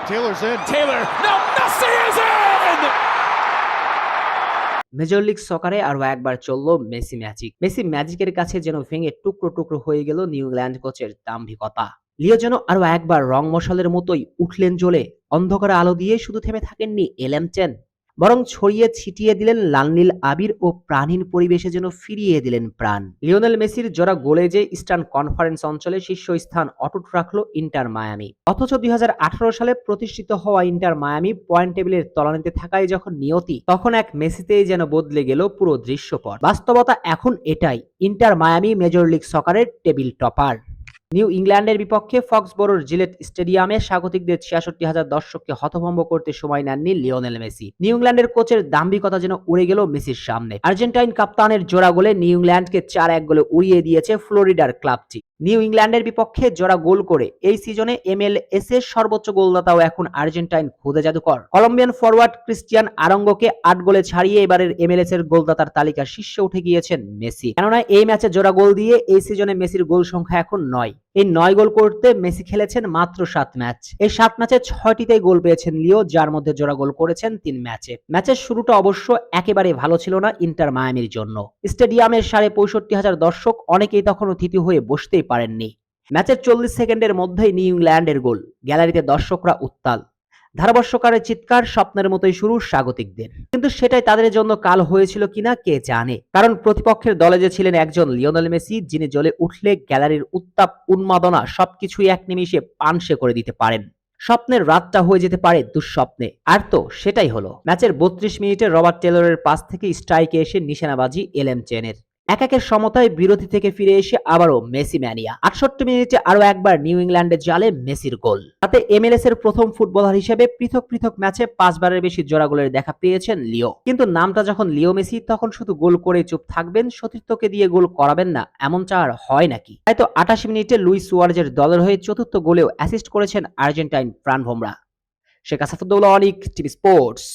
Taylor's in. Taylor. No, Messi is in! Major league সকারে আরও একবার চলল মেসি ম্যাজিক। মেসি ম্যাজিকের কাছে যেন ভেঙে টুকরো টুকরো হয়ে গেল নিউ ইংল্যান্ড কোচের দাম্ভিকতা। লিও যেন আরও একবার রং মশালের মতোই উঠলেন জ্বলে। অন্ধকারে আলো দিয়ে শুধু থেমে থাকেননি এলেমচেন, বরং ছড়িয়ে ছিটিয়ে দিলেন লাল নীল আবির ও প্রাণহীন পরিবেশে যেন ফিরিয়ে দিলেন প্রাণ। লিওনেল মেসির জোড়া গোলে যে ইস্টার্ন কনফারেন্স অঞ্চলে শীর্ষস্থান অটুট রাখল ইন্টার মায়ামি। অথচ 2018 সালে প্রতিষ্ঠিত হওয়া ইন্টার মায়ামি পয়েন্ট টেবিলের তলানিতে থাকায় যখন নিয়তি, তখন এক মেসিতেই যেন বদলে গেল পুরো দৃশ্যপট। বাস্তবতা এখন এটাই, ইন্টার মায়ামি মেজর লিগ সকারের টেবিল টপার। নিউ ইংল্যান্ডের বিপক্ষে ফক্সবোরোর জিলেট স্টেডিয়ামে স্বাগতিকদের 66,000 দর্শককে হতভম্ব করতে সময় নেননি লিওনেল মেসি। নিউ ইংল্যান্ডের কোচের দাম্ভিকতা যেন উড়ে গেল মেসির সামনে। আর্জেন্টাইন কাপ্তানের জোড়া গোলে নিউ ইংল্যান্ডকে 4-1 গোলে উড়িয়ে দিয়েছে ফ্লোরিডার ক্লাবটি। নিউ ইংল্যান্ডের বিপক্ষে জোড়া গোল করে এই সিজনে MLS এর সর্বোচ্চ গোলদাতাও এখন আর্জেন্টাইন খুদে জাদুকর। কলম্বিয়ান ফরওয়ার্ড ক্রিস্টিয়ান আরঙ্গোকে 8 গোলে ছাড়িয়ে এবারের MLS এর গোলদাতার তালিকার শীর্ষে উঠে গিয়েছেন মেসি। কেননা এই ম্যাচে জোড়া গোল দিয়ে এই সিজনে মেসির গোল সংখ্যা এখন 9। এই 9 গোল করতে মেসি খেলেছেন মাত্র 7 ম্যাচ। এই 7 ম্যাচে 6টিতেই গোল পেয়েছেন লিও, যার মধ্যে জোড়া গোল করেছেন 3 ম্যাচে। ম্যাচের শুরুটা অবশ্য একেবারে ভালো ছিল না ইন্টার মায়ামির জন্য। স্টেডিয়ামের 65,000 দর্শক অনেকেই তখন অতিথি হয়ে বসতেই পারেননি। ম্যাচের 40 সেকেন্ডের মধ্যেই নিউ ইংল্যান্ডের গোল। গ্যালারিতে দর্শকরা উত্তাল, ধারাভাষ্যকারের চিৎকার, স্বপ্নের মতোই শুরু স্বাগতিকদের। কিন্তু সেটাই তাদের জন্য কাল হয়েছিল কিনা কে জানে, কারণ প্রতিপক্ষের দলে যে ছিলেন একজন লিওনেল মেসি, যিনি জ্বলে উঠলে গ্যালারির উত্তাপ উন্মাদনা সবকিছুই এক নিমিষে পানসে করে দিতে পারেন। স্বপ্নের রাতটা হয়ে যেতে পারে দুঃস্বপ্নে। আর তো সেটাই হলো। ম্যাচের 32 মিনিটে রবার্ট টেলরের পাস থেকে স্ট্রাইকে এসে নিশানাবাজি এলেমচেনের। একের সমতায় বিরতি থেকে ফিরে এসে আবারও মেসি ম্যানিয়া। 68 মিনিটে আরো একবার নিউ ইংল্যান্ডের জালে মেসির গোল। তাতে MLS এর প্রথম ফুটবলার হিসেবে পৃথক পৃথক ম্যাচে 5 বারের বেশি জোড়া গোলের দেখা পেয়েছেন লিও। কিন্তু নামটা যখন লিও মেসি, তখন শুধু গোল করে চুপ থাকবেন, সতীর্থকে দিয়ে গোল করাবেন না, এমন চার হয় নাকি? তাই তো 88 মিনিটে লুইস সুয়ারেজের দলের হয়ে চতুর্থ গোলেও অ্যাসিস্ট করেছেন আর্জেন্টাইন প্রাণভোমরা। শেখ আসাদুল্লাহ অনিক, টিভি স্পোর্টস।